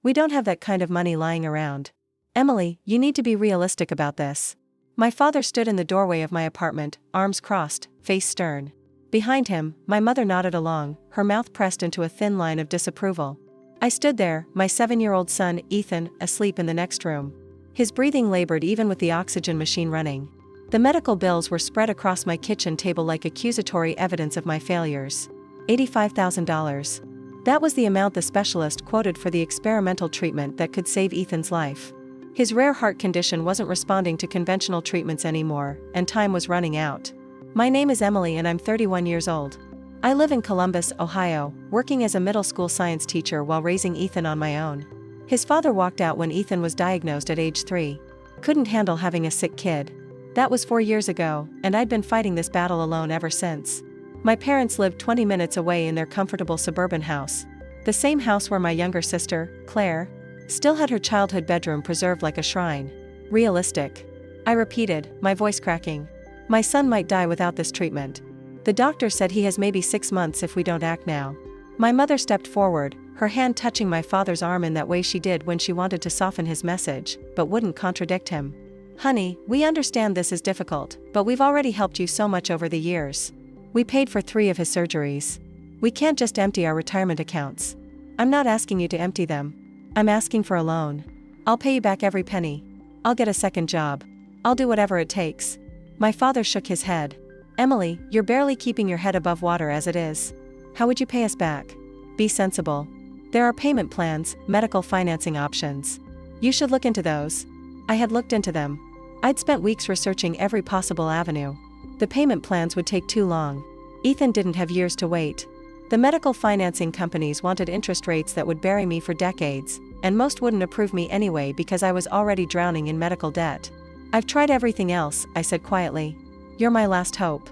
We don't have that kind of money lying around. Emily, you need to be realistic about this. My father stood in the doorway of my apartment, arms crossed, face stern. Behind him, my mother nodded along, her mouth pressed into a thin line of disapproval. I stood there, my 7-year-old son, Ethan, asleep in the next room. His breathing labored even with the oxygen machine running. The medical bills were spread across my kitchen table like accusatory evidence of my failures. $85,000. That was the amount the specialist quoted for the experimental treatment that could save Ethan's life. His rare heart condition wasn't responding to conventional treatments anymore, and time was running out. My name is Emily and I'm 31 years old. I live in Columbus, Ohio, working as a middle school science teacher while raising Ethan on my own. His father walked out when Ethan was diagnosed at age 3. Couldn't handle having a sick kid. That was 4 years ago, and I'd been fighting this battle alone ever since. My parents lived 20 minutes away in their comfortable suburban house. The same house where my younger sister, Claire, still had her childhood bedroom preserved like a shrine. Realistic. I repeated, my voice cracking. My son might die without this treatment. The doctor said he has maybe 6 months if we don't act now. My mother stepped forward, her hand touching my father's arm in that way she did when she wanted to soften his message, but wouldn't contradict him. Honey, we understand this is difficult, but we've already helped you so much over the years. We paid for 3 of his surgeries. We can't just empty our retirement accounts. I'm not asking you to empty them. I'm asking for a loan. I'll pay you back every penny. I'll get a second job. I'll do whatever it takes. My father shook his head. Emily, you're barely keeping your head above water as it is. How would you pay us back? Be sensible. There are payment plans, medical financing options. You should look into those. I had looked into them. I'd spent weeks researching every possible avenue. The payment plans would take too long. Ethan didn't have years to wait. The medical financing companies wanted interest rates that would bury me for decades, and most wouldn't approve me anyway because I was already drowning in medical debt. I've tried everything else, I said quietly. You're my last hope.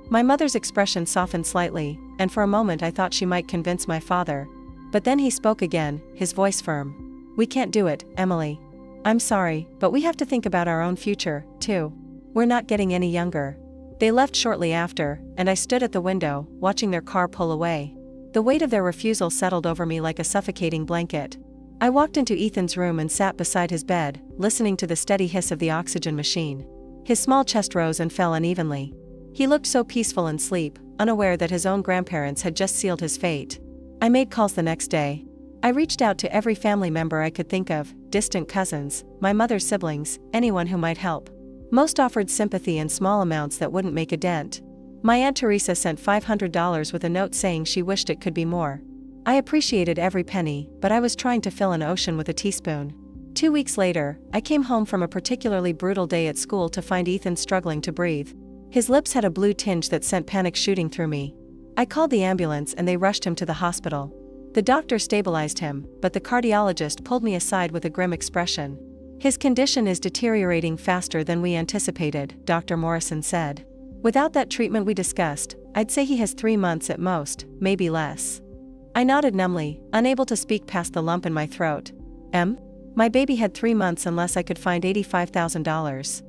My mother's expression softened slightly, and for a moment I thought she might convince my father. But then he spoke again, his voice firm. We can't do it, Emily. I'm sorry, but we have to think about our own future, too. We're not getting any younger. They left shortly after, and I stood at the window, watching their car pull away. The weight of their refusal settled over me like a suffocating blanket. I walked into Ethan's room and sat beside his bed, listening to the steady hiss of the oxygen machine. His small chest rose and fell unevenly. He looked so peaceful in sleep, unaware that his own grandparents had just sealed his fate. I made calls the next day. I reached out to every family member I could think of, distant cousins, my mother's siblings, anyone who might help. Most offered sympathy in small amounts that wouldn't make a dent. My Aunt Teresa sent $500 with a note saying she wished it could be more. I appreciated every penny, but I was trying to fill an ocean with a teaspoon. 2 weeks later, I came home from a particularly brutal day at school to find Ethan struggling to breathe. His lips had a blue tinge that sent panic shooting through me. I called the ambulance and they rushed him to the hospital. The doctor stabilized him, but the cardiologist pulled me aside with a grim expression. His condition is deteriorating faster than we anticipated, Dr. Morrison said. Without that treatment we discussed, I'd say he has 3 months at most, maybe less. I nodded numbly, unable to speak past the lump in my throat. My baby had 3 months unless I could find $85,000.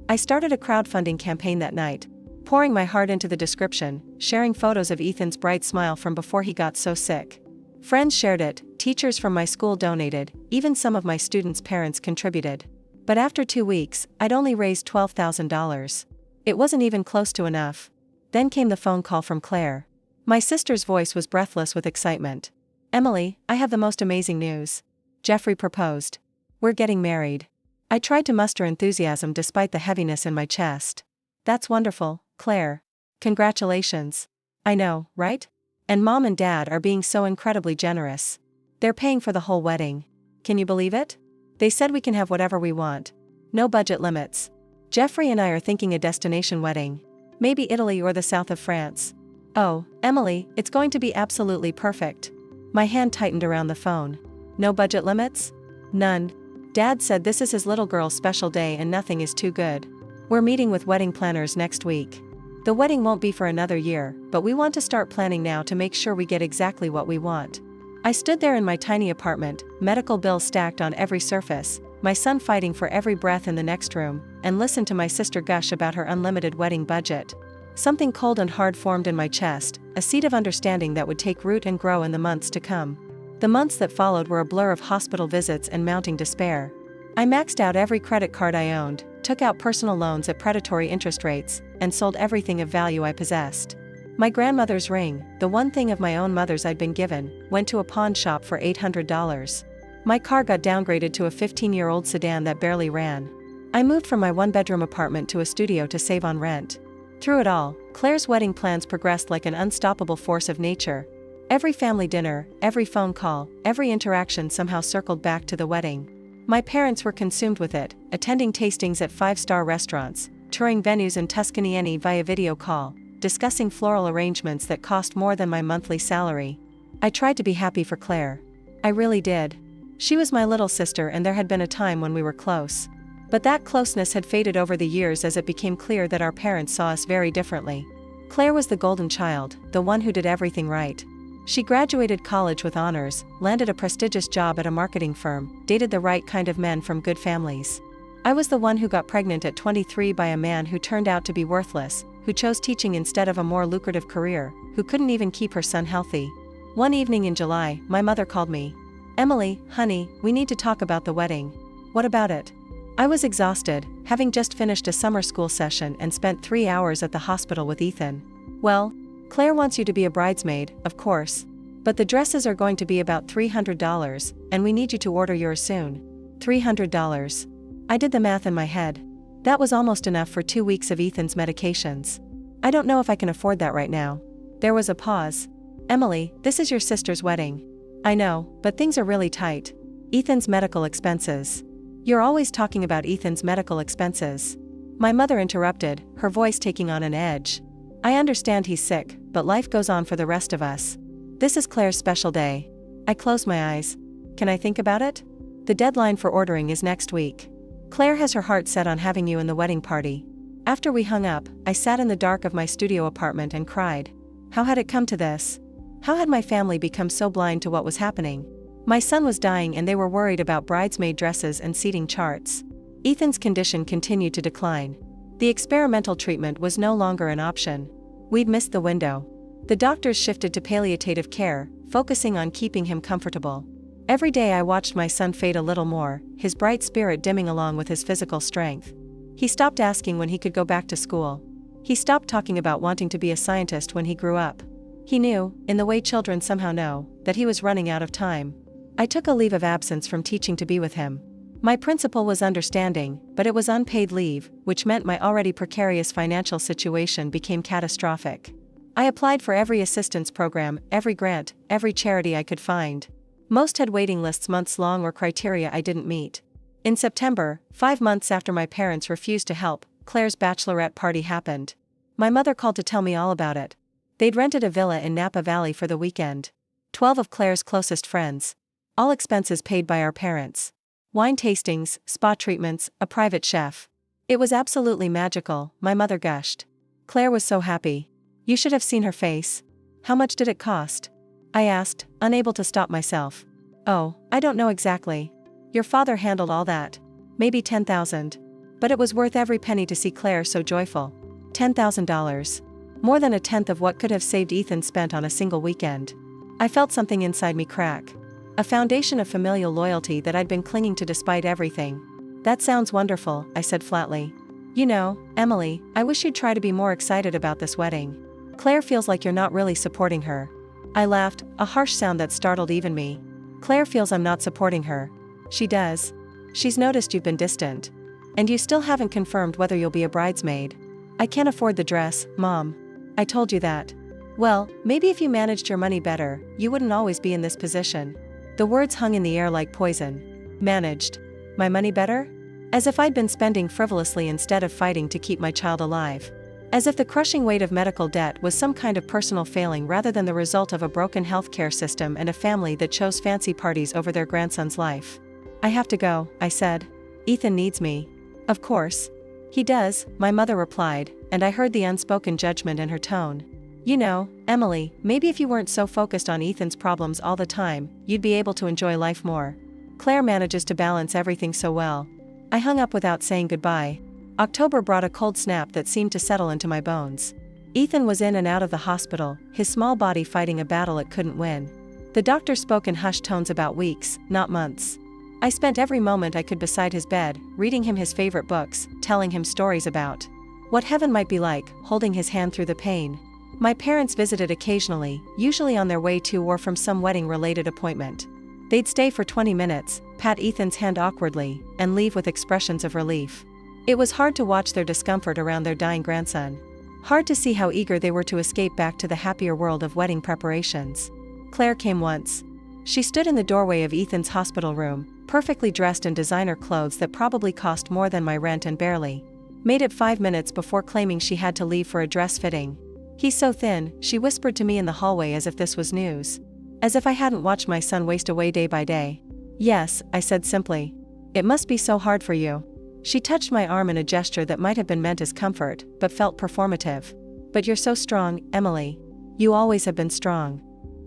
I started a crowdfunding campaign that night, pouring my heart into the description, sharing photos of Ethan's bright smile from before he got so sick. Friends shared it, teachers from my school donated, even some of my students' parents contributed. But after 2 weeks, I'd only raised $12,000. It wasn't even close to enough. Then came the phone call from Claire. My sister's voice was breathless with excitement. Emily, I have the most amazing news. Jeffrey proposed. We're getting married. I tried to muster enthusiasm despite the heaviness in my chest. That's wonderful, Claire. Congratulations. I know, right? And Mom and Dad are being so incredibly generous. They're paying for the whole wedding. Can you believe it? They said we can have whatever we want. No budget limits. Jeffrey and I are thinking a destination wedding. Maybe Italy or the south of France. Oh, Emily, it's going to be absolutely perfect. My hand tightened around the phone. No budget limits? None. Dad said this is his little girl's special day and nothing is too good. We're meeting with wedding planners next week. The wedding won't be for another year, but we want to start planning now to make sure we get exactly what we want. I stood there in my tiny apartment, medical bills stacked on every surface, my son fighting for every breath in the next room, and listened to my sister gush about her unlimited wedding budget. Something cold and hard formed in my chest, a seed of understanding that would take root and grow in the months to come. The months that followed were a blur of hospital visits and mounting despair. I maxed out every credit card I owned, took out personal loans at predatory interest rates, and sold everything of value I possessed. My grandmother's ring, the one thing of my own mother's I'd been given, went to a pawn shop for $800. My car got downgraded to a 15-year-old sedan that barely ran. I moved from my one-bedroom apartment to a studio to save on rent. Through it all, Claire's wedding plans progressed like an unstoppable force of nature. Every family dinner, every phone call, every interaction somehow circled back to the wedding. My parents were consumed with it, attending tastings at five-star restaurants, touring venues in Tuscany via video call, discussing floral arrangements that cost more than my monthly salary. I tried to be happy for Claire. I really did. She was my little sister and there had been a time when we were close. But that closeness had faded over the years as it became clear that our parents saw us very differently. Claire was the golden child, the one who did everything right. She graduated college with honors, landed a prestigious job at a marketing firm, dated the right kind of men from good families. I was the one who got pregnant at 23 by a man who turned out to be worthless, who chose teaching instead of a more lucrative career, who couldn't even keep her son healthy. One evening in July, my mother called me. "Emily, honey, we need to talk about the wedding." "What about it?" I was exhausted, having just finished a summer school session and spent 3 hours at the hospital with Ethan. "Well, Claire wants you to be a bridesmaid, of course. But the dresses are going to be about $300, and we need you to order yours soon." $300. I did the math in my head. That was almost enough for 2 weeks of Ethan's medications. "I don't know if I can afford that right now." There was a pause. "Emily, this is your sister's wedding." "I know, but things are really tight." "Ethan's medical expenses." "You're always talking about Ethan's medical expenses." My mother interrupted, her voice taking on an edge. "I understand he's sick, but life goes on for the rest of us. This is Claire's special day." I closed my eyes. "Can I think about it?" "The deadline for ordering is next week. Claire has her heart set on having you in the wedding party." After we hung up, I sat in the dark of my studio apartment and cried. How had it come to this? How had my family become so blind to what was happening? My son was dying and they were worried about bridesmaid dresses and seating charts. Ethan's condition continued to decline. The experimental treatment was no longer an option. We'd missed the window. The doctors shifted to palliative care, focusing on keeping him comfortable. Every day I watched my son fade a little more, his bright spirit dimming along with his physical strength. He stopped asking when he could go back to school. He stopped talking about wanting to be a scientist when he grew up. He knew, in the way children somehow know, that he was running out of time. I took a leave of absence from teaching to be with him. My principal was understanding, but it was unpaid leave, which meant my already precarious financial situation became catastrophic. I applied for every assistance program, every grant, every charity I could find. Most had waiting lists months long or criteria I didn't meet. In September, 5 months after my parents refused to help, Claire's bachelorette party happened. My mother called to tell me all about it. They'd rented a villa in Napa Valley for the weekend. 12 of Claire's closest friends. All expenses paid by our parents. Wine tastings, spa treatments, a private chef. It was absolutely magical, my mother gushed. Claire was so happy. You should have seen her face. "How much did it cost?" I asked, unable to stop myself. "Oh, I don't know exactly. Your father handled all that. Maybe $10,000. But it was worth every penny to see Claire so joyful." $10,000. More than a tenth of what could have saved Ethan spent on a single weekend. I felt something inside me crack. A foundation of familial loyalty that I'd been clinging to despite everything. "That sounds wonderful," I said flatly. "You know, Emily, I wish you'd try to be more excited about this wedding. Claire feels like you're not really supporting her." I laughed, a harsh sound that startled even me. "Claire feels I'm not supporting her." "She does. She's noticed you've been distant. And you still haven't confirmed whether you'll be a bridesmaid." "I can't afford the dress, Mom." "I told you that." "Well, maybe if you managed your money better, you wouldn't always be in this position." The words hung in the air like poison. Managed. My money better? As if I'd been spending frivolously instead of fighting to keep my child alive. As if the crushing weight of medical debt was some kind of personal failing rather than the result of a broken healthcare system and a family that chose fancy parties over their grandson's life. "I have to go," I said. "Ethan needs me." "Of course. He does," my mother replied, and I heard the unspoken judgment in her tone. "You know, Emily, maybe if you weren't so focused on Ethan's problems all the time, you'd be able to enjoy life more. Claire manages to balance everything so well." I hung up without saying goodbye. October brought a cold snap that seemed to settle into my bones. Ethan was in and out of the hospital, his small body fighting a battle it couldn't win. The doctor spoke in hushed tones about weeks, not months. I spent every moment I could beside his bed, reading him his favorite books, telling him stories about what heaven might be like, holding his hand through the pain. My parents visited occasionally, usually on their way to or from some wedding-related appointment. They'd stay for 20 minutes, pat Ethan's hand awkwardly, and leave with expressions of relief. It was hard to watch their discomfort around their dying grandson. Hard to see how eager they were to escape back to the happier world of wedding preparations. Claire came once. She stood in the doorway of Ethan's hospital room, perfectly dressed in designer clothes that probably cost more than my rent and barely made it 5 minutes before claiming she had to leave for a dress fitting. "He's so thin," she whispered to me in the hallway as if this was news. As if I hadn't watched my son waste away day by day. "Yes," I said simply. "It must be so hard for you." She touched my arm in a gesture that might have been meant as comfort, but felt performative. "But you're so strong, Emily. You always have been strong."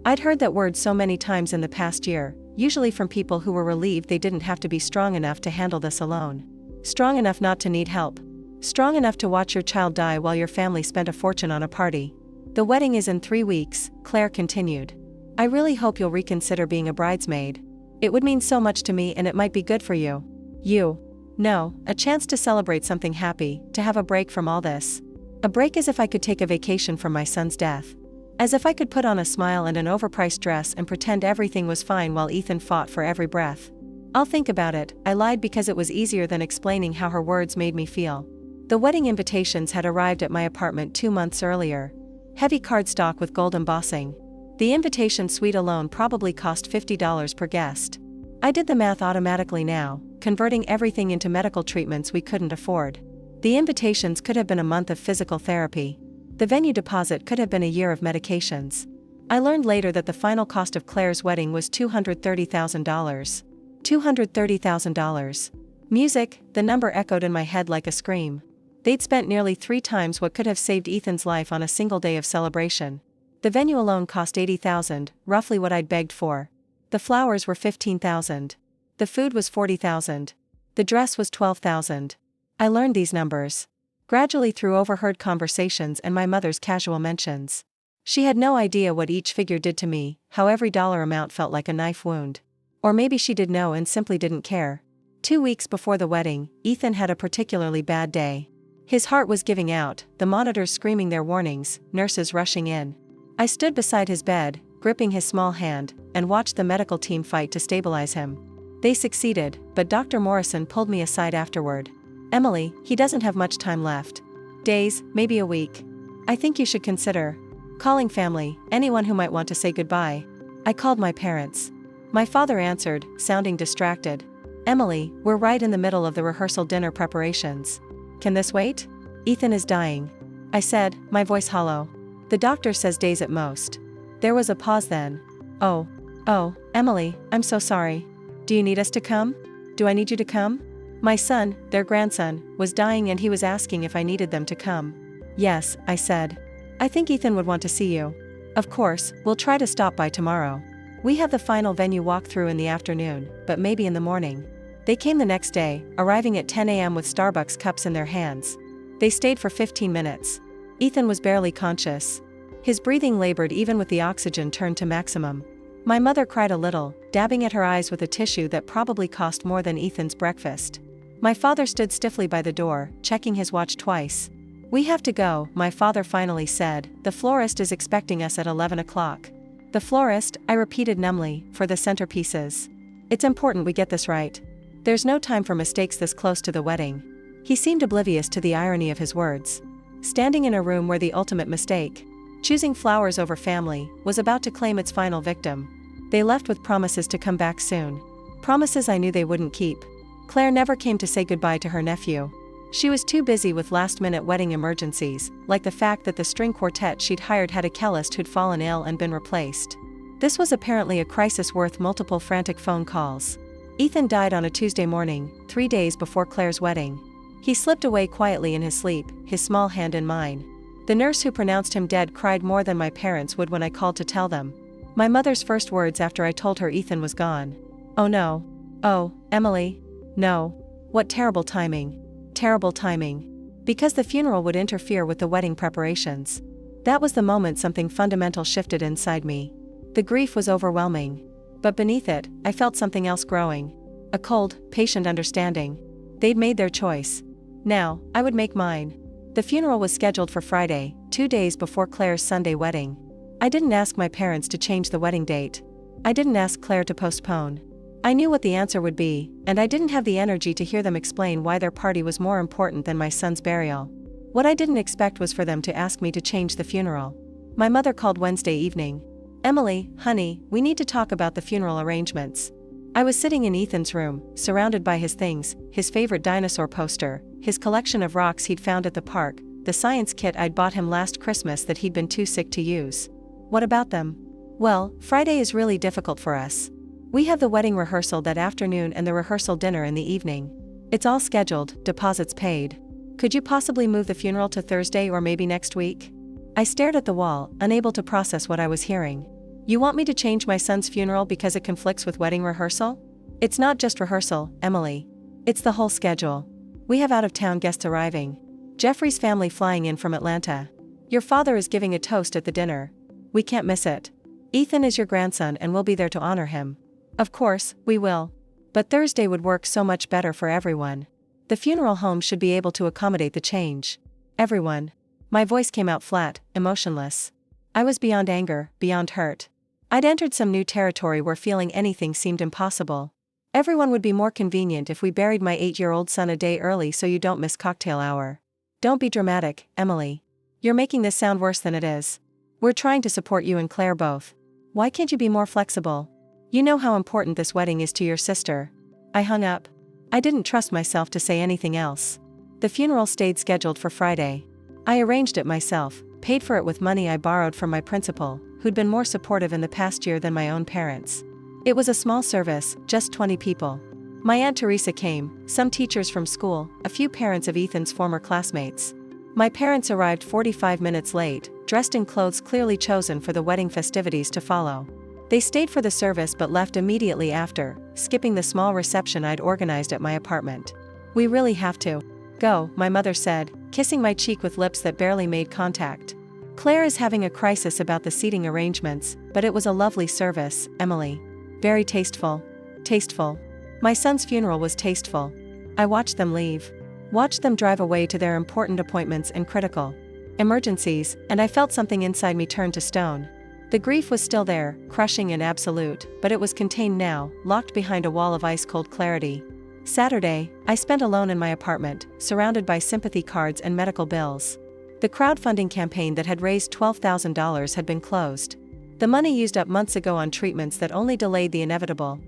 I'd heard that word so many times in the past year, usually from people who were relieved they didn't have to be strong enough to handle this alone. Strong enough not to need help. Strong enough to watch your child die while your family spent a fortune on a party. "The wedding is in 3 weeks, Claire continued. "I really hope you'll reconsider being a bridesmaid. It would mean so much to me and it might be good for you. No, a chance to celebrate something happy, to have a break from all this. A break as if I could take a vacation from my son's death. As if I could put on a smile and an overpriced dress and pretend everything was fine while Ethan fought for every breath. I'll think about it," I lied because it was easier than explaining how her words made me feel. The wedding invitations had arrived at my apartment 2 months earlier. Heavy cardstock with gold embossing. The invitation suite alone probably cost $50 per guest. I did the math automatically now, converting everything into medical treatments we couldn't afford. The invitations could have been a month of physical therapy. The venue deposit could have been a year of medications. I learned later that the final cost of Claire's wedding was $230,000. $230,000. Music, the number echoed in my head like a scream. They'd spent nearly 3 times what could have saved Ethan's life on a single day of celebration. The venue alone cost $80,000, roughly what I'd begged for. The flowers were $15,000. The food was $40,000. The dress was $12,000. I learned these numbers gradually through overheard conversations and my mother's casual mentions. She had no idea what each figure did to me, how every dollar amount felt like a knife wound. Or maybe she did know and simply didn't care. 2 weeks before the wedding, Ethan had a particularly bad day. His heart was giving out, the monitors screaming their warnings, nurses rushing in. I stood beside his bed, gripping his small hand, and watched the medical team fight to stabilize him. They succeeded, but Dr. Morrison pulled me aside afterward. "Emily, he doesn't have much time left. Days, maybe a week. I think you should consider calling family, anyone who might want to say goodbye." I called my parents. My father answered, sounding distracted. "Emily, we're right in the middle of the rehearsal dinner preparations. Can this wait? Ethan is dying," I said, my voice hollow. "The doctor says days at most." There was a pause then. Oh, Emily, I'm so sorry. Do you need us to come? Do I need you to come?" My son, their grandson, was dying and he was asking if I needed them to come. "Yes," I said. "I think Ethan would want to see you. Of course, we'll try to stop by tomorrow. We have the final venue walkthrough in the afternoon, but maybe in the morning." They came the next day, arriving at 10 a.m. with Starbucks cups in their hands. They stayed for 15 minutes. Ethan was barely conscious. His breathing labored even with the oxygen turned to maximum. My mother cried a little, dabbing at her eyes with a tissue that probably cost more than Ethan's breakfast. My father stood stiffly by the door, checking his watch twice. "We have to go," my father finally said. "The florist is expecting us at 11 o'clock. "The florist," I repeated numbly, "for the centerpieces. It's important we get this right. There's no time for mistakes this close to the wedding." He seemed oblivious to the irony of his words. Standing in a room where the ultimate mistake, choosing flowers over family, was about to claim its final victim. They left with promises to come back soon. Promises I knew they wouldn't keep. Claire never came to say goodbye to her nephew. She was too busy with last-minute wedding emergencies, like the fact that the string quartet she'd hired had a cellist who'd fallen ill and been replaced. This was apparently a crisis worth multiple frantic phone calls. Ethan died on a Tuesday morning, 3 days before Claire's wedding. He slipped away quietly in his sleep, his small hand in mine. The nurse who pronounced him dead cried more than my parents would when I called to tell them. My mother's first words after I told her Ethan was gone. "Oh no. Oh, Emily. No. What terrible timing. Terrible timing." Because the funeral would interfere with the wedding preparations. That was the moment something fundamental shifted inside me. The grief was overwhelming. But beneath it, I felt something else growing. A cold, patient understanding. They'd made their choice. Now, I would make mine. The funeral was scheduled for Friday, 2 days before Claire's Sunday wedding. I didn't ask my parents to change the wedding date. I didn't ask Claire to postpone. I knew what the answer would be, and I didn't have the energy to hear them explain why their party was more important than my son's burial. What I didn't expect was for them to ask me to change the funeral. My mother called Wednesday evening. "Emily, honey, we need to talk about the funeral arrangements." I was sitting in Ethan's room, surrounded by his things, his favorite dinosaur poster, his collection of rocks he'd found at the park, the science kit I'd bought him last Christmas that he'd been too sick to use. "What about them?" "Well, Friday is really difficult for us. We have the wedding rehearsal that afternoon and the rehearsal dinner in the evening. It's all scheduled, deposits paid. Could you possibly move the funeral to Thursday or maybe next week?" I stared at the wall, unable to process what I was hearing. "You want me to change my son's funeral because it conflicts with wedding rehearsal?" "It's not just rehearsal, Emily. It's the whole schedule. We have out-of-town guests arriving. Jeffrey's family flying in from Atlanta. Your father is giving a toast at the dinner. We can't miss it. Ethan is your grandson and we'll be there to honor him." "Of course, we will. But Thursday would work so much better for everyone. The funeral home should be able to accommodate the change." "Everyone." My voice came out flat, emotionless. I was beyond anger, beyond hurt. I'd entered some new territory where feeling anything seemed impossible. "Everyone would be more convenient if we buried my 8-year-old son a day early so you don't miss cocktail hour." "Don't be dramatic, Emily. You're making this sound worse than it is. We're trying to support you and Claire both. Why can't you be more flexible? You know how important this wedding is to your sister." I hung up. I didn't trust myself to say anything else. The funeral stayed scheduled for Friday. I arranged it myself, paid for it with money I borrowed from my principal, who'd been more supportive in the past year than my own parents. It was a small service, just 20 people. My Aunt Teresa came, some teachers from school, a few parents of Ethan's former classmates. My parents arrived 45 minutes late, dressed in clothes clearly chosen for the wedding festivities to follow. They stayed for the service but left immediately after, skipping the small reception I'd organized at my apartment. "We really have to go," my mother said, kissing my cheek with lips that barely made contact. "Claire is having a crisis about the seating arrangements, but it was a lovely service, Emily. Very tasteful." Tasteful. My son's funeral was tasteful. I watched them leave. Watched them drive away to their important appointments and critical emergencies, and I felt something inside me turn to stone. The grief was still there, crushing and absolute, but it was contained now, locked behind a wall of ice-cold clarity. Saturday, I spent alone in my apartment, surrounded by sympathy cards and medical bills. The crowdfunding campaign that had raised $12,000 had been closed. The money used up months ago on treatments that only delayed the inevitable.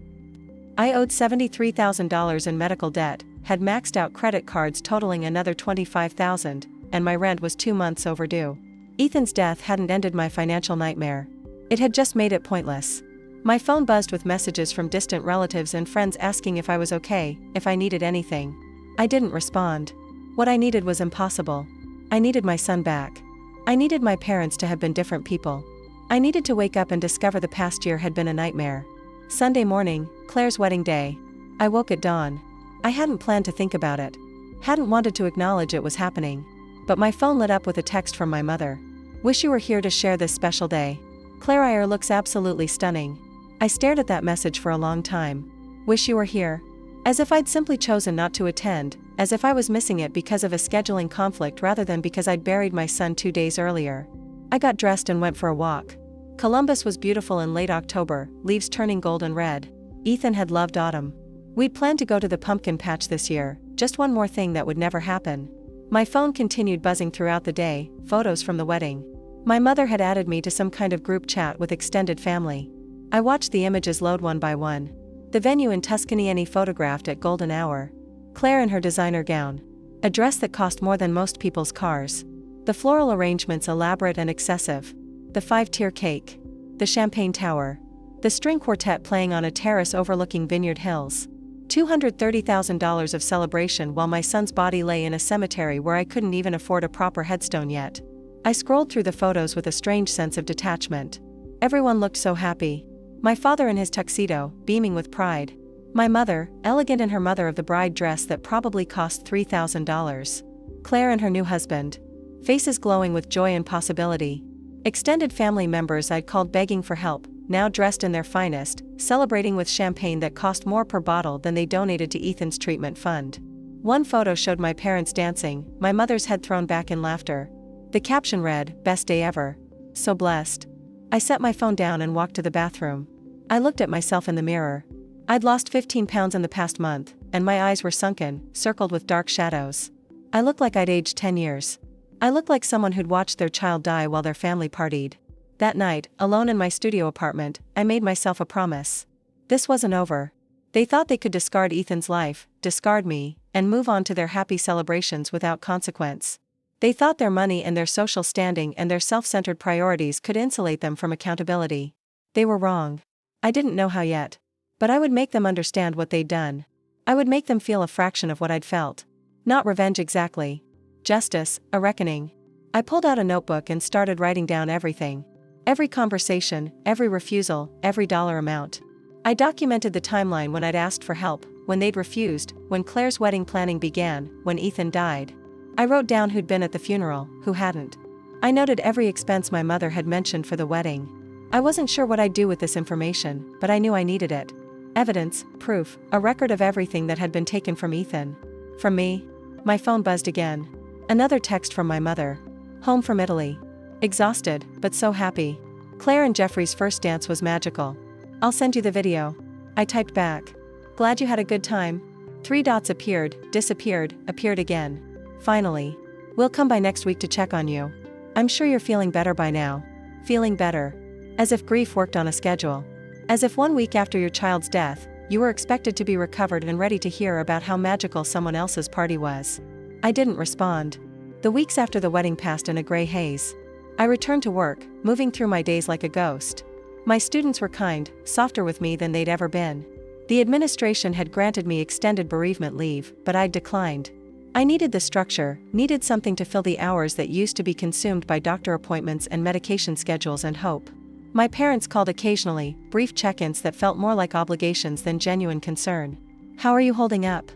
I owed $73,000 in medical debt, had maxed out credit cards totaling another $25,000, and my rent was 2 months overdue. Ethan's death hadn't ended my financial nightmare. It had just made it pointless. My phone buzzed with messages from distant relatives and friends asking if I was okay, if I needed anything. I didn't respond. What I needed was impossible. I needed my son back. I needed my parents to have been different people. I needed to wake up and discover the past year had been a nightmare. Sunday morning, Claire's wedding day. I woke at dawn. I hadn't planned to think about it. Hadn't wanted to acknowledge it was happening. But my phone lit up with a text from my mother. "Wish you were here to share this special day. Claire Iyer looks absolutely stunning." I stared at that message for a long time. Wish you were here. As if I'd simply chosen not to attend, as if I was missing it because of a scheduling conflict rather than because I'd buried my son 2 days earlier. I got dressed and went for a walk. Columbus was beautiful in late October, leaves turning golden red. Ethan had loved autumn. We'd planned to go to the pumpkin patch this year, just one more thing that would never happen. My phone continued buzzing throughout the day, photos from the wedding. My mother had added me to some kind of group chat with extended family. I watched the images load one by one. The venue in Tuscany Annie photographed at golden hour. Claire in her designer gown. A dress that cost more than most people's cars. The floral arrangements elaborate and excessive. The 5-tier cake. The champagne tower. The string quartet playing on a terrace overlooking Vineyard Hills. $230,000 of celebration while my son's body lay in a cemetery where I couldn't even afford a proper headstone yet. I scrolled through the photos with a strange sense of detachment. Everyone looked so happy. My father in his tuxedo, beaming with pride. My mother, elegant in her mother of the bride dress that probably cost $3,000. Claire and her new husband. Faces glowing with joy and possibility. Extended family members I'd called begging for help, now dressed in their finest, celebrating with champagne that cost more per bottle than they donated to Ethan's treatment fund. One photo showed my parents dancing, my mother's head thrown back in laughter. The caption read, "Best day ever. So blessed." I set my phone down and walked to the bathroom. I looked at myself in the mirror. I'd lost 15 pounds in the past month, and my eyes were sunken, circled with dark shadows. I looked like I'd aged 10 years. I looked like someone who'd watched their child die while their family partied. That night, alone in my studio apartment, I made myself a promise. This wasn't over. They thought they could discard Ethan's life, discard me, and move on to their happy celebrations without consequence. They thought their money and their social standing and their self-centered priorities could insulate them from accountability. They were wrong. I didn't know how yet. But I would make them understand what they'd done. I would make them feel a fraction of what I'd felt. Not revenge exactly. Justice, a reckoning. I pulled out a notebook and started writing down everything. Every conversation, every refusal, every dollar amount. I documented the timeline when I'd asked for help, when they'd refused, when Claire's wedding planning began, when Ethan died. I wrote down who'd been at the funeral, who hadn't. I noted every expense my mother had mentioned for the wedding. I wasn't sure what I'd do with this information, but I knew I needed it. Evidence, proof, a record of everything that had been taken from Ethan. From me? My phone buzzed again. Another text from my mother. Home from Italy. Exhausted, but so happy. Claire and Jeffrey's first dance was magical. I'll send you the video. I typed back. Glad you had a good time. 3 dots appeared, disappeared, appeared again. Finally. We'll come by next week to check on you. I'm sure you're feeling better by now. Feeling better. As if grief worked on a schedule. As if 1 week after your child's death, you were expected to be recovered and ready to hear about how magical someone else's party was. I didn't respond. The weeks after the wedding passed in a gray haze. I returned to work, moving through my days like a ghost. My students were kind, softer with me than they'd ever been. The administration had granted me extended bereavement leave, but I'd declined. I needed the structure, needed something to fill the hours that used to be consumed by doctor appointments and medication schedules and hope. My parents called occasionally, brief check-ins that felt more like obligations than genuine concern. How are you holding up?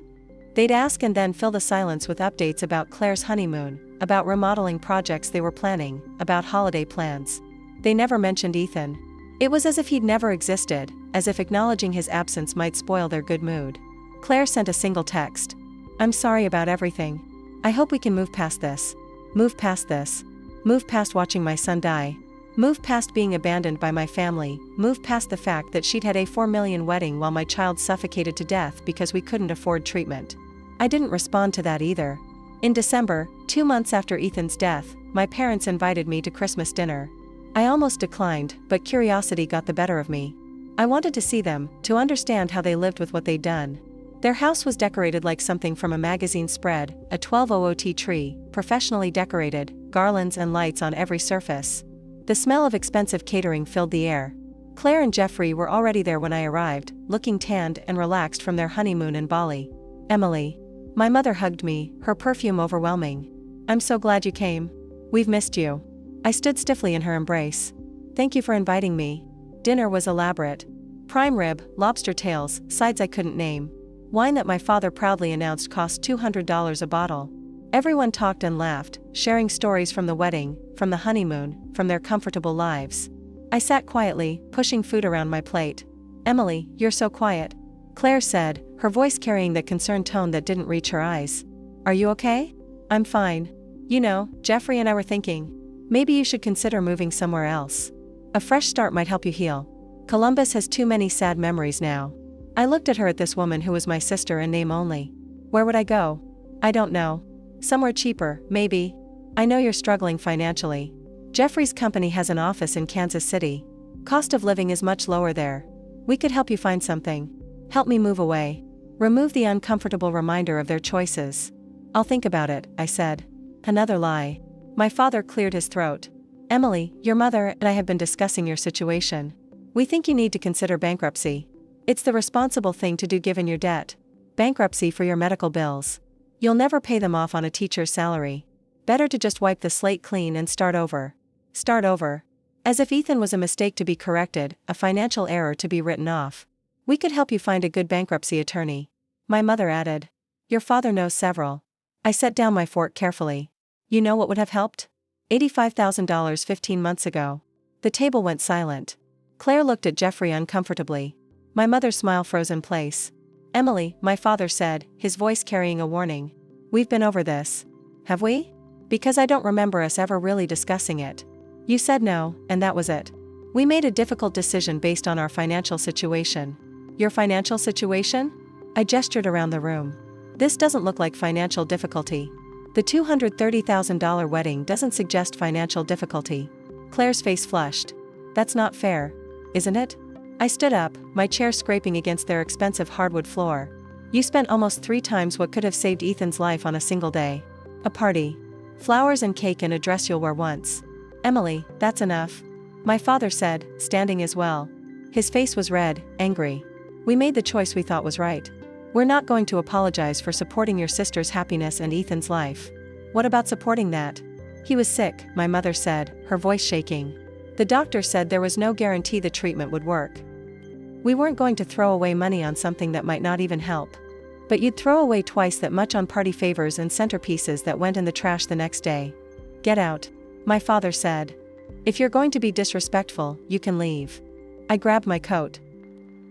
They'd ask and then fill the silence with updates about Claire's honeymoon, about remodeling projects they were planning, about holiday plans. They never mentioned Ethan. It was as if he'd never existed, as if acknowledging his absence might spoil their good mood. Claire sent a single text. I'm sorry about everything. I hope we can move past this. Move past this. Move past watching my son die. Move past being abandoned by my family, move past the fact that she'd had a $4 million wedding while my child suffocated to death because we couldn't afford treatment. I didn't respond to that either. In December, 2 months after Ethan's death, my parents invited me to Christmas dinner. I almost declined, but curiosity got the better of me. I wanted to see them, to understand how they lived with what they'd done. Their house was decorated like something from a magazine spread, a 1200 tree, professionally decorated, garlands and lights on every surface. The smell of expensive catering filled the air. Claire and Jeffrey were already there when I arrived, looking tanned and relaxed from their honeymoon in Bali. Emily. My mother hugged me, her perfume overwhelming. I'm so glad you came. We've missed you. I stood stiffly in her embrace. Thank you for inviting me. Dinner was elaborate. Prime rib, lobster tails, sides I couldn't name. Wine that my father proudly announced cost $200 a bottle. Everyone talked and laughed, sharing stories from the wedding, from the honeymoon, from their comfortable lives. I sat quietly, pushing food around my plate. Emily, you're so quiet. Claire said, her voice carrying that concerned tone that didn't reach her eyes. Are you okay? I'm fine. You know, Jeffrey and I were thinking. Maybe you should consider moving somewhere else. A fresh start might help you heal. Columbus has too many sad memories now. I looked at her at this woman who was my sister in name only. Where would I go? I don't know. Somewhere cheaper, maybe. I know you're struggling financially. Jeffrey's company has an office in Kansas City. Cost of living is much lower there. We could help you find something. Help me move away. Remove the uncomfortable reminder of their choices. I'll think about it, I said. Another lie. My father cleared his throat. Emily, your mother and I have been discussing your situation. We think you need to consider bankruptcy. It's the responsible thing to do given your debt. Bankruptcy for your medical bills. You'll never pay them off on a teacher's salary. Better to just wipe the slate clean and start over. Start over. As if Ethan was a mistake to be corrected, a financial error to be written off. We could help you find a good bankruptcy attorney. My mother added. Your father knows several. I set down my fork carefully. You know what would have helped? $85,000 15 months ago. The table went silent. Claire looked at Jeffrey uncomfortably. My mother's smile froze in place. Emily, my father said, his voice carrying a warning. We've been over this. Have we? Because I don't remember us ever really discussing it. You said no, and that was it. We made a difficult decision based on our financial situation. Your financial situation? I gestured around the room. This doesn't look like financial difficulty. The $230,000 wedding doesn't suggest financial difficulty. Claire's face flushed. That's not fair, isn't it? I stood up, my chair scraping against their expensive hardwood floor. You spent almost 3 times what could have saved Ethan's life on a single day. A party. Flowers and cake and a dress you'll wear once. Emily, that's enough. My father said, standing as well. His face was red, angry. We made the choice we thought was right. We're not going to apologize for supporting your sister's happiness and Ethan's life. What about supporting that? He was sick, my mother said, her voice shaking. The doctor said there was no guarantee the treatment would work. We weren't going to throw away money on something that might not even help. But you'd throw away twice that much on party favors and centerpieces that went in the trash the next day. Get out. My father said. If you're going to be disrespectful, you can leave. I grabbed my coat.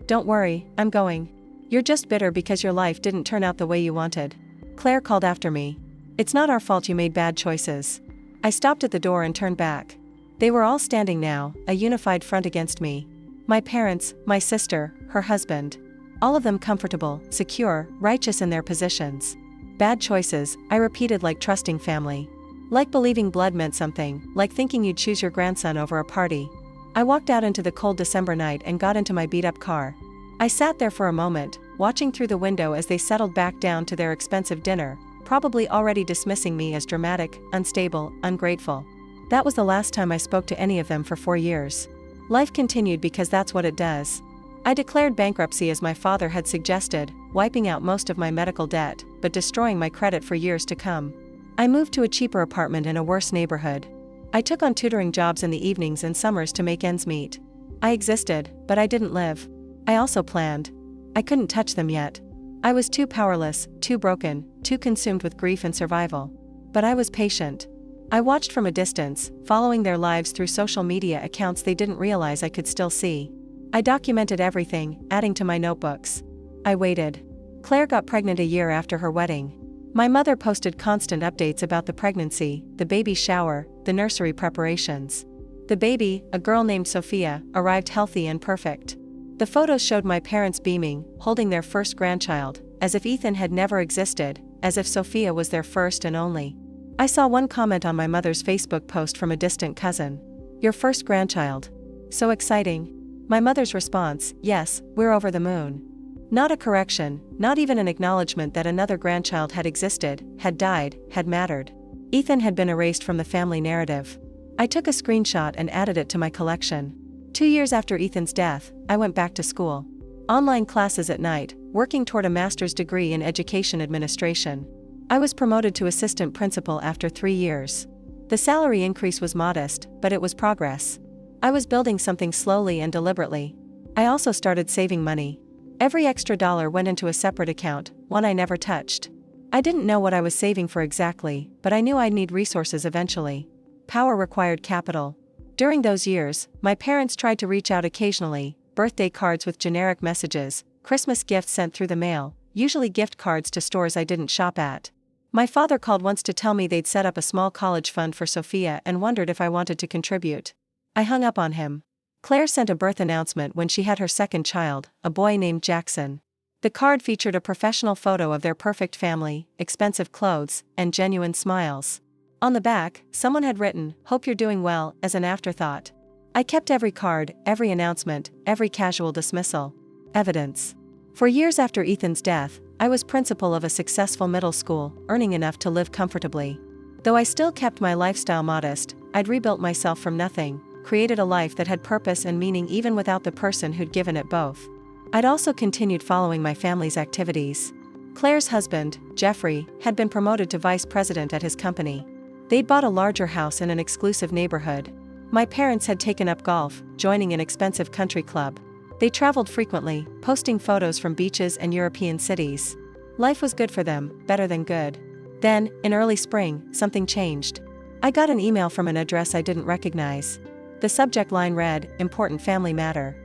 Don't worry, I'm going. You're just bitter because your life didn't turn out the way you wanted. Claire called after me. It's not our fault you made bad choices. I stopped at the door and turned back. They were all standing now, a unified front against me. My parents, my sister, her husband. All of them comfortable, secure, righteous in their positions. Bad choices, I repeated like trusting family. Like believing blood meant something, like thinking you'd choose your grandson over a party. I walked out into the cold December night and got into my beat-up car. I sat there for a moment, watching through the window as they settled back down to their expensive dinner, probably already dismissing me as dramatic, unstable, ungrateful. That was the last time I spoke to any of them for 4 years. Life continued because that's what it does. I declared bankruptcy as my father had suggested, wiping out most of my medical debt, but destroying my credit for years to come. I moved to a cheaper apartment in a worse neighborhood. I took on tutoring jobs in the evenings and summers to make ends meet. I existed, but I didn't live. I also planned. I couldn't touch them yet. I was too powerless, too broken, too consumed with grief and survival. But I was patient. I watched from a distance, following their lives through social media accounts they didn't realize I could still see. I documented everything, adding to my notebooks. I waited. Claire got pregnant a year after her wedding. My mother posted constant updates about the pregnancy, the baby shower, the nursery preparations. The baby, a girl named Sophia, arrived healthy and perfect. The photos showed my parents beaming, holding their first grandchild, as if Ethan had never existed, as if Sophia was their first and only. I saw one comment on my mother's Facebook post from a distant cousin. Your first grandchild. So exciting. My mother's response, yes, we're over the moon. Not a correction, not even an acknowledgement that another grandchild had existed, had died, had mattered. Ethan had been erased from the family narrative. I took a screenshot and added it to my collection. 2 years after Ethan's death, I went back to school. Online classes at night, working toward a master's degree in education administration. I was promoted to assistant principal after 3 years. The salary increase was modest, but it was progress. I was building something slowly and deliberately. I also started saving money. Every extra dollar went into a separate account, one I never touched. I didn't know what I was saving for exactly, but I knew I'd need resources eventually. Power required capital. During those years, my parents tried to reach out occasionally, birthday cards with generic messages, Christmas gifts sent through the mail, usually gift cards to stores I didn't shop at. My father called once to tell me they'd set up a small college fund for Sophia and wondered if I wanted to contribute. I hung up on him. Claire sent a birth announcement when she had her second child, a boy named Jackson. The card featured a professional photo of their perfect family, expensive clothes, and genuine smiles. On the back, someone had written, "Hope you're doing well," as an afterthought. I kept every card, every announcement, every casual dismissal. Evidence. For years after Ethan's death, I was principal of a successful middle school, earning enough to live comfortably. Though I still kept my lifestyle modest, I'd rebuilt myself from nothing, created a life that had purpose and meaning even without the person who'd given it both. I'd also continued following my family's activities. Claire's husband, Jeffrey, had been promoted to vice president at his company. They'd bought a larger house in an exclusive neighborhood. My parents had taken up golf, joining an expensive country club. They traveled frequently, posting photos from beaches and European cities. Life was good for them, better than good. Then, in early spring, something changed. I got an email from an address I didn't recognize. The subject line read, "Important Family Matter."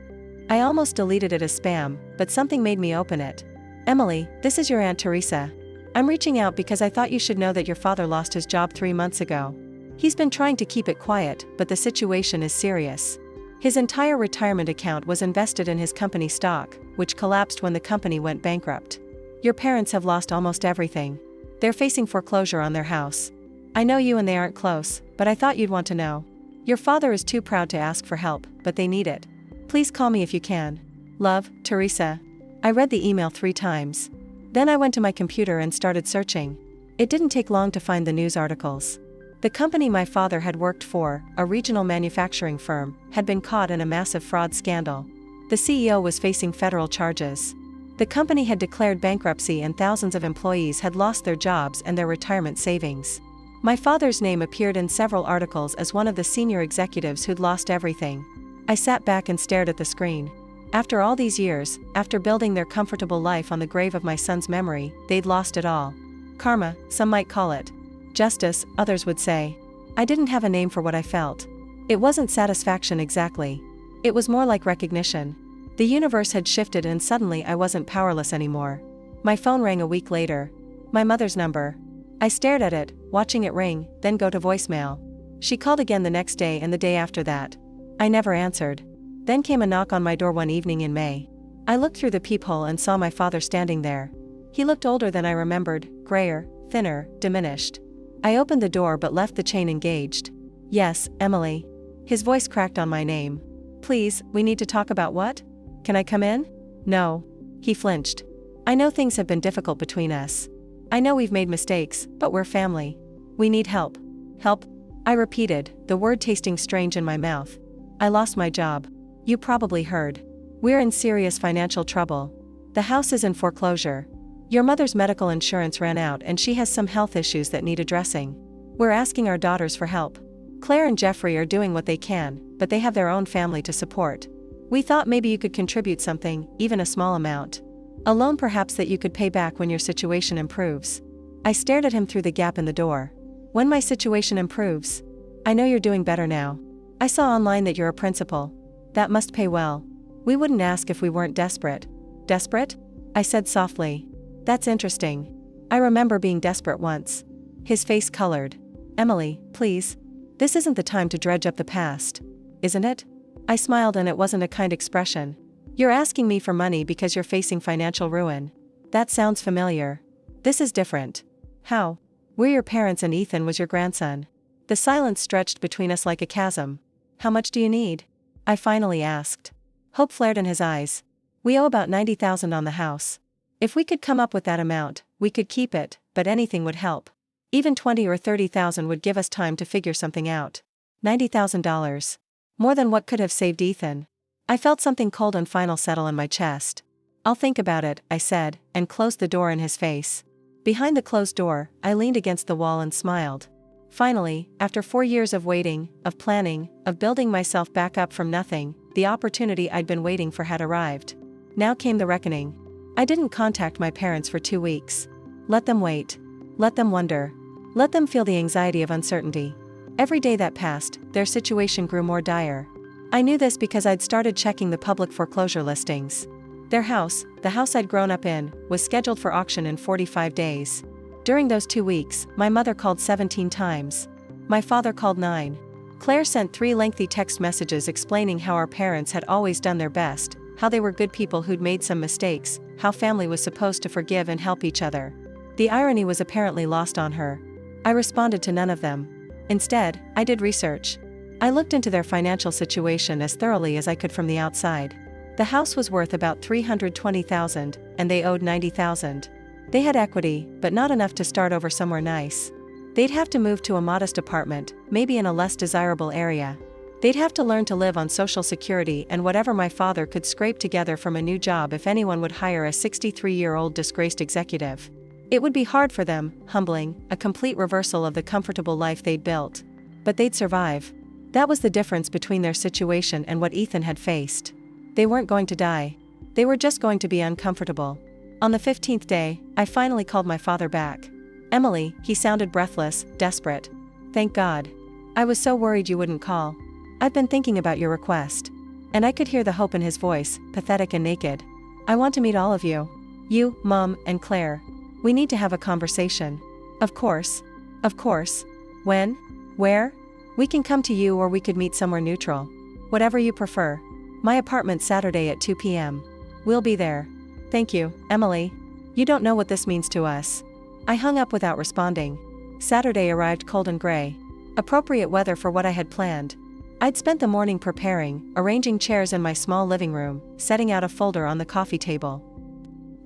I almost deleted it as spam, but something made me open it. "Emily, this is your Aunt Teresa. I'm reaching out because I thought you should know that your father lost his job 3 months ago. He's been trying to keep it quiet, but the situation is serious. His entire retirement account was invested in his company stock, which collapsed when the company went bankrupt. Your parents have lost almost everything. They're facing foreclosure on their house. I know you and they aren't close, but I thought you'd want to know. Your father is too proud to ask for help, but they need it. Please call me if you can. Love, Teresa." I read the email 3 times. Then I went to my computer and started searching. It didn't take long to find the news articles. The company my father had worked for, a regional manufacturing firm, had been caught in a massive fraud scandal. The CEO was facing federal charges. The company had declared bankruptcy and thousands of employees had lost their jobs and their retirement savings. My father's name appeared in several articles as one of the senior executives who'd lost everything. I sat back and stared at the screen. After all these years, after building their comfortable life on the grave of my son's memory, they'd lost it all. Karma, some might call it. Justice, others would say. I didn't have a name for what I felt. It wasn't satisfaction exactly. It was more like recognition. The universe had shifted and suddenly I wasn't powerless anymore. My phone rang a week later. My mother's number. I stared at it, watching it ring, then go to voicemail. She called again the next day and the day after that. I never answered. Then came a knock on my door one evening in May. I looked through the peephole and saw my father standing there. He looked older than I remembered, grayer, thinner, diminished. I opened the door but left the chain engaged. "Yes, Emily." His voice cracked on my name. "Please, we need to talk about what? Can I come in?" "No." He flinched. "I know things have been difficult between us. I know we've made mistakes, but we're family. We need help." "Help?" I repeated, the word tasting strange in my mouth. "I lost my job. You probably heard. We're in serious financial trouble. The house is in foreclosure. Your mother's medical insurance ran out and she has some health issues that need addressing. We're asking our daughters for help. Claire and Jeffrey are doing what they can, but they have their own family to support. We thought maybe you could contribute something, even a small amount. A loan perhaps that you could pay back when your situation improves." I stared at him through the gap in the door. "When my situation improves? I know you're doing better now. I saw online that you're a principal. That must pay well. We wouldn't ask if we weren't desperate." "Desperate?" I said softly. "That's interesting. I remember being desperate once." His face colored. "Emily, please. This isn't the time to dredge up the past. Isn't it?" I smiled and it wasn't a kind expression. "You're asking me for money because you're facing financial ruin. That sounds familiar. This is different." "How?" "We're your parents and Ethan was your grandson." The silence stretched between us like a chasm. "How much do you need?" I finally asked. Hope flared in his eyes. "We owe about $90,000 on the house. If we could come up with that amount, we could keep it, but anything would help. Even $20,000 or $30,000 would give us time to figure something out." $90,000. More than what could have saved Ethan. I felt something cold and final settle in my chest. "I'll think about it," I said, and closed the door in his face. Behind the closed door, I leaned against the wall and smiled. Finally, after 4 years of waiting, of planning, of building myself back up from nothing, the opportunity I'd been waiting for had arrived. Now came the reckoning. I didn't contact my parents for 2 weeks. Let them wait. Let them wonder. Let them feel the anxiety of uncertainty. Every day that passed, their situation grew more dire. I knew this because I'd started checking the public foreclosure listings. Their house, the house I'd grown up in, was scheduled for auction in 45 days. During those 2 weeks, my mother called 17 times. My father called 9. Claire sent 3 lengthy text messages explaining how our parents had always done their best, how they were good people who'd made some mistakes, how family was supposed to forgive and help each other. The irony was apparently lost on her. I responded to none of them. Instead, I did research. I looked into their financial situation as thoroughly as I could from the outside. The house was worth about $320,000, and they owed $90,000. They had equity, but not enough to start over somewhere nice. They'd have to move to a modest apartment, maybe in a less desirable area. They'd have to learn to live on Social Security and whatever my father could scrape together from a new job if anyone would hire a 63-year-old disgraced executive. It would be hard for them, humbling, a complete reversal of the comfortable life they'd built. But they'd survive. That was the difference between their situation and what Ethan had faced. They weren't going to die. They were just going to be uncomfortable. On the 15th day, I finally called my father back. "Emily," he sounded breathless, desperate. "Thank God. I was so worried you wouldn't call. I've been thinking about your request. And I could hear the hope in his voice, pathetic and naked. I want to meet all of you. You, Mom, and Claire. We need to have a conversation. Of course. Of course. When? Where? We can come to you or we could meet somewhere neutral. Whatever you prefer. My apartment Saturday at 2 p.m. We'll be there. Thank you, Emily. You don't know what this means to us. I hung up without responding. Saturday arrived cold and gray. Appropriate weather for what I had planned. I'd spent the morning preparing, arranging chairs in my small living room, setting out a folder on the coffee table.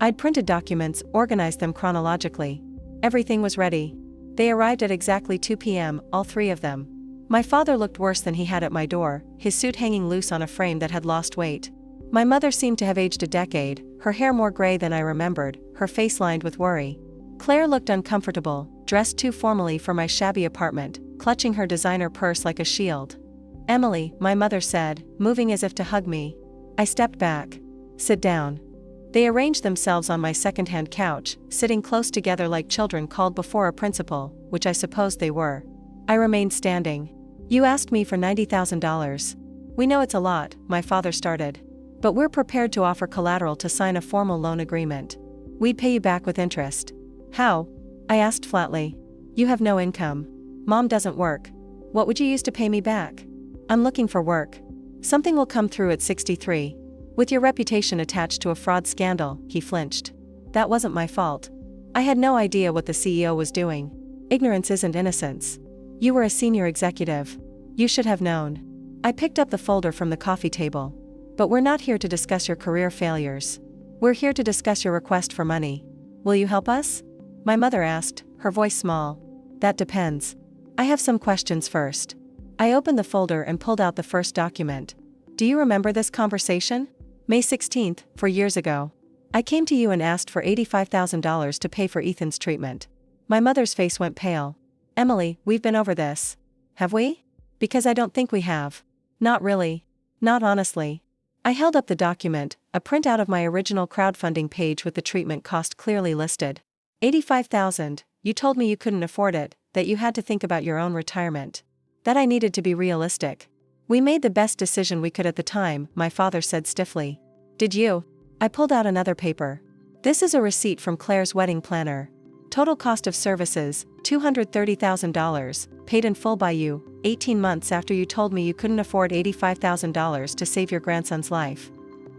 I'd printed documents, organized them chronologically. Everything was ready. They arrived at exactly 2 p.m., all three of them. My father looked worse than he had at my door, his suit hanging loose on a frame that had lost weight. My mother seemed to have aged a decade, her hair more gray than I remembered, her face lined with worry. Claire looked uncomfortable, dressed too formally for my shabby apartment, clutching her designer purse like a shield. Emily, my mother said, moving as if to hug me. I stepped back. Sit down. They arranged themselves on my second-hand couch, sitting close together like children called before a principal, which I supposed they were. I remained standing. You asked me for $90,000. We know it's a lot, my father started. But we're prepared to offer collateral to sign a formal loan agreement. We'd pay you back with interest. How? I asked flatly. You have no income. Mom doesn't work. What would you use to pay me back? I'm looking for work. Something will come through at 63. With your reputation attached to a fraud scandal, he flinched. That wasn't my fault. I had no idea what the CEO was doing. Ignorance isn't innocence. You were a senior executive. You should have known. I picked up the folder from the coffee table. But we're not here to discuss your career failures. We're here to discuss your request for money. Will you help us? My mother asked, her voice small. That depends. I have some questions first. I opened the folder and pulled out the first document. Do you remember this conversation? May 16th, 4 years ago. I came to you and asked for $85,000 to pay for Ethan's treatment. My mother's face went pale. Emily, we've been over this. Have we? Because I don't think we have. Not really. Not honestly. I held up the document, a printout of my original crowdfunding page with the treatment cost clearly listed. $85,000, you told me you couldn't afford it, that you had to think about your own retirement. That I needed to be realistic. We made the best decision we could at the time, my father said stiffly. Did you? I pulled out another paper. This is a receipt from Claire's wedding planner. Total cost of services, $230,000, paid in full by you, 18 months after you told me you couldn't afford $85,000 to save your grandson's life.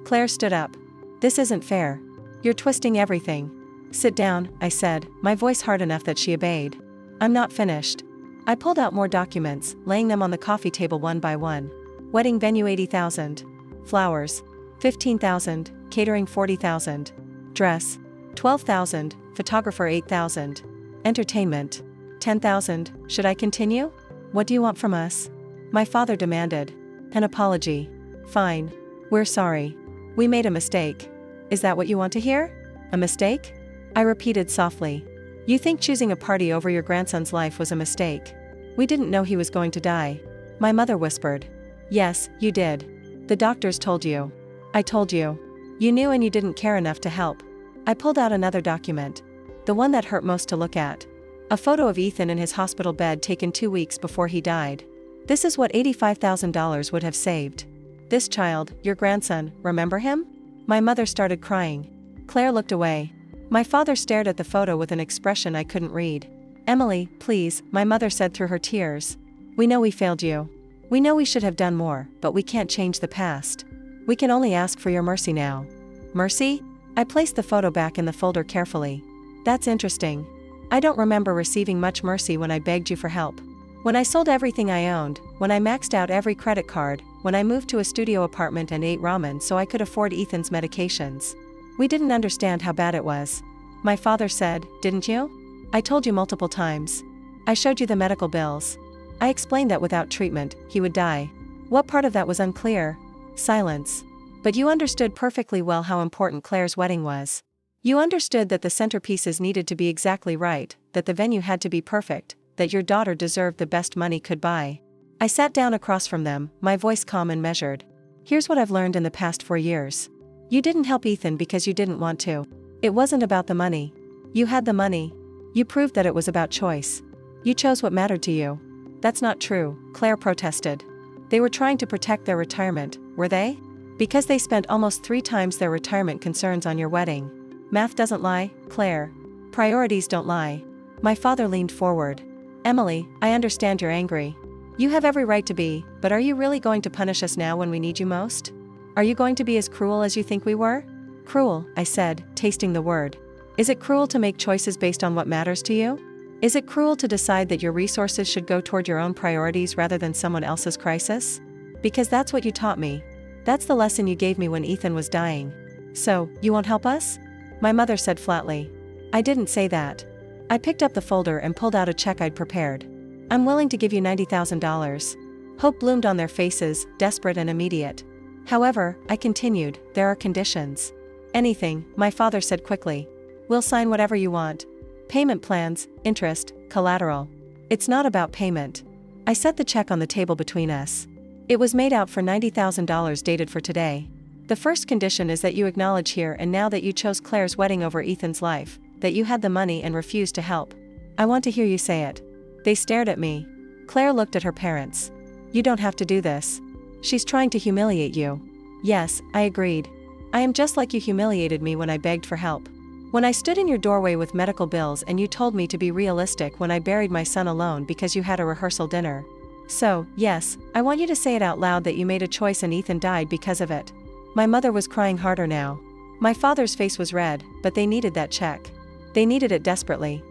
Claire stood up. This isn't fair. You're twisting everything. Sit down, I said, my voice hard enough that she obeyed. I'm not finished. I pulled out more documents, laying them on the coffee table one by one. Wedding venue $80,000. Flowers. $15,000. Catering $40,000. Dress. $12,000. Photographer $8,000. Entertainment. $10,000. Should I continue? What do you want from us? My father demanded. An apology. Fine. We're sorry. We made a mistake. Is that what you want to hear? A mistake? I repeated softly. You think choosing a party over your grandson's life was a mistake? We didn't know he was going to die. My mother whispered. Yes, you did. The doctors told you. I told you. You knew and you didn't care enough to help. I pulled out another document. The one that hurt most to look at. A photo of Ethan in his hospital bed taken 2 weeks before he died. This is what $85,000 would have saved. This child, your grandson, remember him? My mother started crying. Claire looked away. My father stared at the photo with an expression I couldn't read. Emily, please, my mother said through her tears. We know we failed you. We know we should have done more, but we can't change the past. We can only ask for your mercy now. Mercy? I placed the photo back in the folder carefully. That's interesting. I don't remember receiving much mercy when I begged you for help. When I sold everything I owned, when I maxed out every credit card, when I moved to a studio apartment and ate ramen so I could afford Ethan's medications. We didn't understand how bad it was. My father said, didn't you? I told you multiple times. I showed you the medical bills. I explained that without treatment, he would die. What part of that was unclear? Silence. But you understood perfectly well how important Claire's wedding was. You understood that the centerpieces needed to be exactly right, that the venue had to be perfect, that your daughter deserved the best money could buy. I sat down across from them, my voice calm and measured. Here's what I've learned in the past 4 years. You didn't help Ethan because you didn't want to. It wasn't about the money. You had the money. You proved that it was about choice. You chose what mattered to you. That's not true, Claire protested. They were trying to protect their retirement, were they? Because they spent almost 3 times their retirement concerns on your wedding. Math doesn't lie, Claire. Priorities don't lie. My father leaned forward. Emily, I understand you're angry. You have every right to be, but are you really going to punish us now when we need you most? Are you going to be as cruel as you think we were? Cruel, I said, tasting the word. Is it cruel to make choices based on what matters to you? Is it cruel to decide that your resources should go toward your own priorities rather than someone else's crisis? Because that's what you taught me. That's the lesson you gave me when Ethan was dying. So, you won't help us? My mother said flatly. I didn't say that. I picked up the folder and pulled out a check I'd prepared. I'm willing to give you $90,000. Hope bloomed on their faces, desperate and immediate. However, I continued, there are conditions. Anything, my father said quickly. We'll sign whatever you want. Payment plans, interest, collateral. It's not about payment. I set the check on the table between us. It was made out for $90,000 dated for today. The first condition is that you acknowledge here and now that you chose Claire's wedding over Ethan's life, that you had the money and refused to help. I want to hear you say it. They stared at me. Claire looked at her parents. You don't have to do this. She's trying to humiliate you. Yes, I agreed. I am just like you humiliated me when I begged for help. When I stood in your doorway with medical bills and you told me to be realistic when I buried my son alone because you had a rehearsal dinner. So, yes, I want you to say it out loud that you made a choice and Ethan died because of it. My mother was crying harder now. My father's face was red, but they needed that check. They needed it desperately.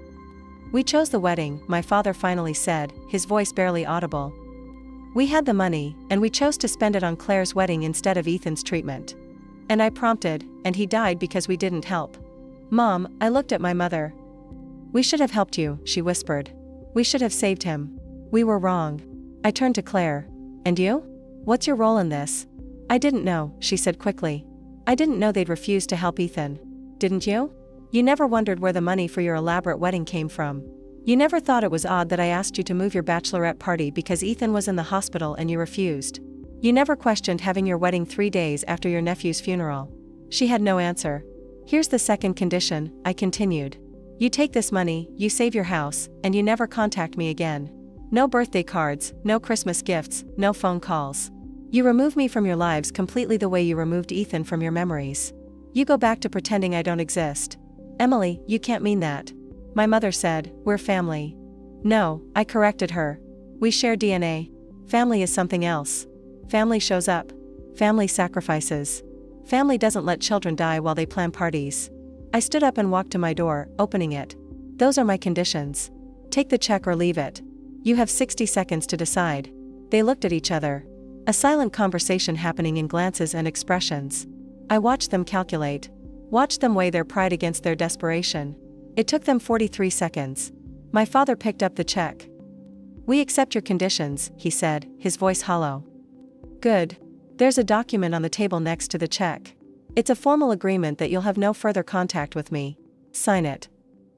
We chose the wedding, my father finally said, his voice barely audible. We had the money, and we chose to spend it on Claire's wedding instead of Ethan's treatment. And I prompted, and he died because we didn't help. Mom, I looked at my mother. We should have helped you, she whispered. We should have saved him. We were wrong. I turned to Claire. And you? What's your role in this? I didn't know, she said quickly. I didn't know they'd refused to help Ethan. Didn't you? You never wondered where the money for your elaborate wedding came from. You never thought it was odd that I asked you to move your bachelorette party because Ethan was in the hospital and you refused. You never questioned having your wedding 3 days after your nephew's funeral. She had no answer. Here's the second condition, I continued. You take this money, you save your house, and you never contact me again. No birthday cards, no Christmas gifts, no phone calls. You remove me from your lives completely the way you removed Ethan from your memories. You go back to pretending I don't exist. Emily, you can't mean that. My mother said, we're family. No, I corrected her. We share DNA. Family is something else. Family shows up. Family sacrifices. Family doesn't let children die while they plan parties. I stood up and walked to my door, opening it. Those are my conditions. Take the check or leave it. You have 60 seconds to decide. They looked at each other. A silent conversation happening in glances and expressions. I watched them calculate. Watched them weigh their pride against their desperation. It took them 43 seconds. My father picked up the check. We accept your conditions, he said, his voice hollow. Good. There's a document on the table next to the check. It's a formal agreement that you'll have no further contact with me. Sign it.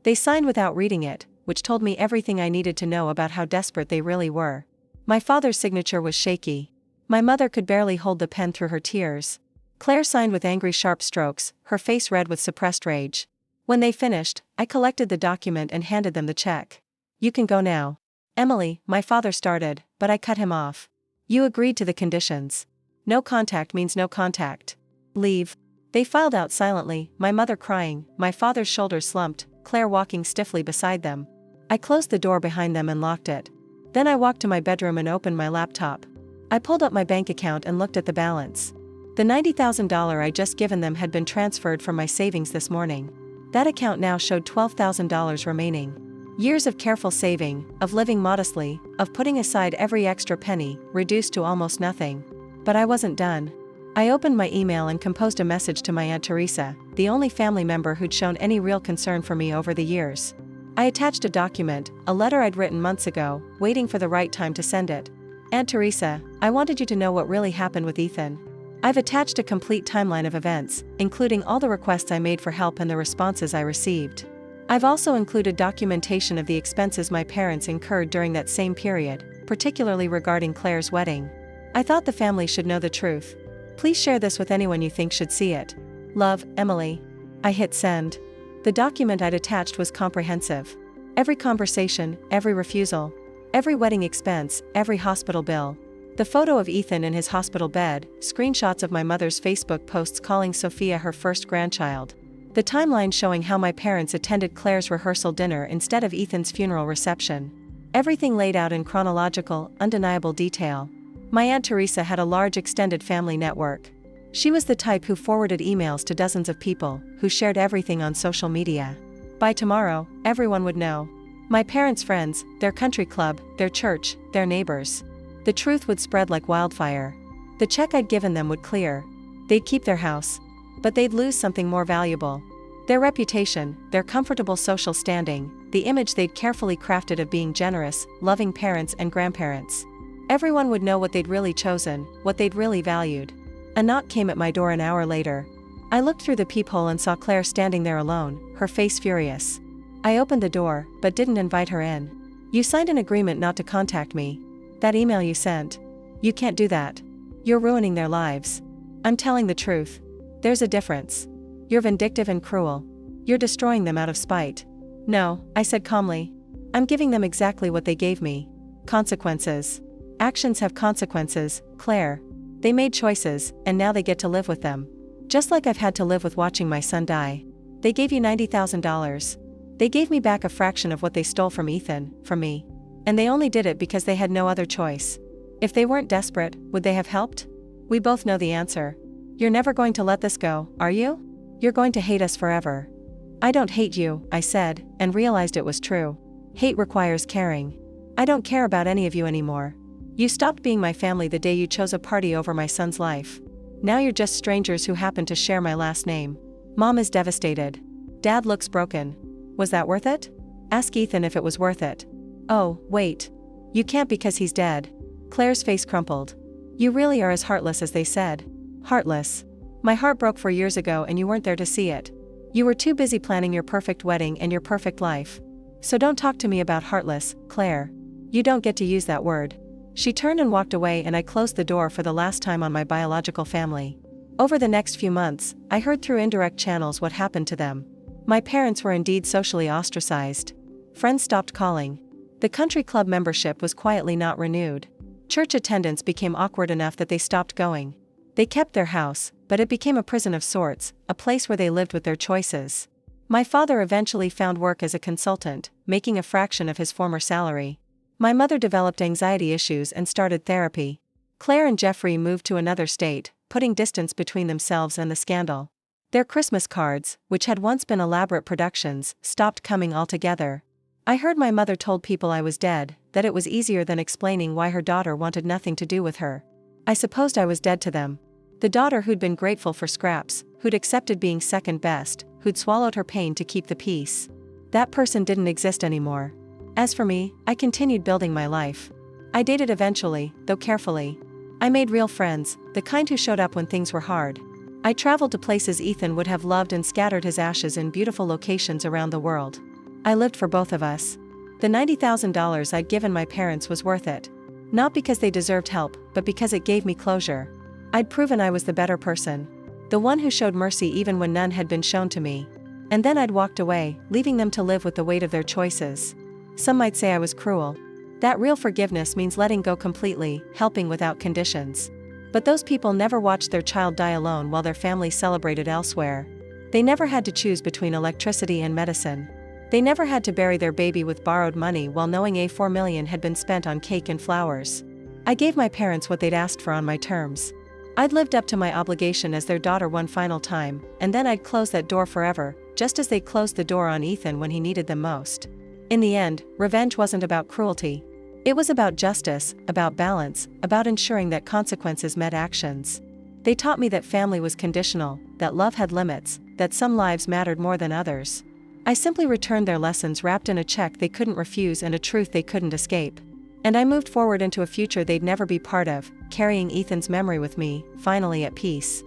They signed without reading it, which told me everything I needed to know about how desperate they really were. My father's signature was shaky. My mother could barely hold the pen through her tears. Claire signed with angry sharp strokes, her face red with suppressed rage. When they finished, I collected the document and handed them the check. You can go now. Emily, my father started, but I cut him off. You agreed to the conditions. No contact means no contact. Leave. They filed out silently, my mother crying, my father's shoulders slumped, Claire walking stiffly beside them. I closed the door behind them and locked it. Then I walked to my bedroom and opened my laptop. I pulled up my bank account and looked at the balance. The $90,000 I'd just given them had been transferred from my savings this morning. That account now showed $12,000 remaining. Years of careful saving, of living modestly, of putting aside every extra penny, reduced to almost nothing. But I wasn't done. I opened my email and composed a message to my Aunt Teresa, the only family member who'd shown any real concern for me over the years. I attached a document, a letter I'd written months ago, waiting for the right time to send it. Aunt Teresa, I wanted you to know what really happened with Ethan. I've attached a complete timeline of events, including all the requests I made for help and the responses I received. I've also included documentation of the expenses my parents incurred during that same period, particularly regarding Claire's wedding. I thought the family should know the truth. Please share this with anyone you think should see it. Love, Emily. I hit send. The document I'd attached was comprehensive. Every conversation, every refusal, every wedding expense, every hospital bill. The photo of Ethan in his hospital bed, screenshots of my mother's Facebook posts calling Sophia her first grandchild. The timeline showing how my parents attended Claire's rehearsal dinner instead of Ethan's funeral reception. Everything laid out in chronological, undeniable detail. My Aunt Teresa had a large extended family network. She was the type who forwarded emails to dozens of people, who shared everything on social media. By tomorrow, everyone would know. My parents' friends, their country club, their church, their neighbors. The truth would spread like wildfire. The check I'd given them would clear. They'd keep their house. But they'd lose something more valuable. Their reputation, their comfortable social standing, the image they'd carefully crafted of being generous, loving parents and grandparents. Everyone would know what they'd really chosen, what they'd really valued. A knock came at my door an hour later. I looked through the peephole and saw Claire standing there alone, her face furious. I opened the door, but didn't invite her in. "You signed an agreement not to contact me. That email you sent. You can't do that. You're ruining their lives." "I'm telling the truth. There's a difference. You're vindictive and cruel. You're destroying them out of spite." "No," I said calmly. "I'm giving them exactly what they gave me. Consequences. Actions have consequences, Claire. They made choices, and now they get to live with them. Just like I've had to live with watching my son die. They gave you $90,000. They gave me back a fraction of what they stole from Ethan, from me. And they only did it because they had no other choice. If they weren't desperate, would they have helped? We both know the answer. You're never going to let this go, are you? You're going to hate us forever." "I don't hate you," I said, and realized it was true. Hate requires caring. I don't care about any of you anymore. You stopped being my family the day you chose a party over my son's life. Now you're just strangers who happen to share my last name. Mom is devastated. Dad looks broken. Was that worth it? Ask Ethan if it was worth it." "Oh, wait. You can't because he's dead." Claire's face crumpled. "You really are as heartless as they said." "Heartless? My heart broke 4 years ago and you weren't there to see it. You were too busy planning your perfect wedding and your perfect life. So don't talk to me about heartless, Claire. You don't get to use that word." She turned and walked away, and I closed the door for the last time on my biological family. Over the next few months, I heard through indirect channels what happened to them. My parents were indeed socially ostracized. Friends stopped calling. The country club membership was quietly not renewed. Church attendance became awkward enough that they stopped going. They kept their house, but it became a prison of sorts, a place where they lived with their choices. My father eventually found work as a consultant, making a fraction of his former salary. My mother developed anxiety issues and started therapy. Claire and Jeffrey moved to another state, putting distance between themselves and the scandal. Their Christmas cards, which had once been elaborate productions, stopped coming altogether. I heard my mother told people I was dead, that it was easier than explaining why her daughter wanted nothing to do with her. I supposed I was dead to them. The daughter who'd been grateful for scraps, who'd accepted being second best, who'd swallowed her pain to keep the peace. That person didn't exist anymore. As for me, I continued building my life. I dated eventually, though carefully. I made real friends, the kind who showed up when things were hard. I traveled to places Ethan would have loved and scattered his ashes in beautiful locations around the world. I lived for both of us. The $90,000 I'd given my parents was worth it. Not because they deserved help, but because it gave me closure. I'd proven I was the better person. The one who showed mercy even when none had been shown to me. And then I'd walked away, leaving them to live with the weight of their choices. Some might say I was cruel. That real forgiveness means letting go completely, helping without conditions. But those people never watched their child die alone while their family celebrated elsewhere. They never had to choose between electricity and medicine. They never had to bury their baby with borrowed money while knowing $4 million had been spent on cake and flowers. I gave my parents what they'd asked for on my terms. I'd lived up to my obligation as their daughter one final time, and then I'd close that door forever, just as they closed the door on Ethan when he needed them most. In the end, revenge wasn't about cruelty. It was about justice, about balance, about ensuring that consequences met actions. They taught me that family was conditional, that love had limits, that some lives mattered more than others. I simply returned their lessons wrapped in a check they couldn't refuse and a truth they couldn't escape. And I moved forward into a future they'd never be part of, carrying Ethan's memory with me, finally at peace.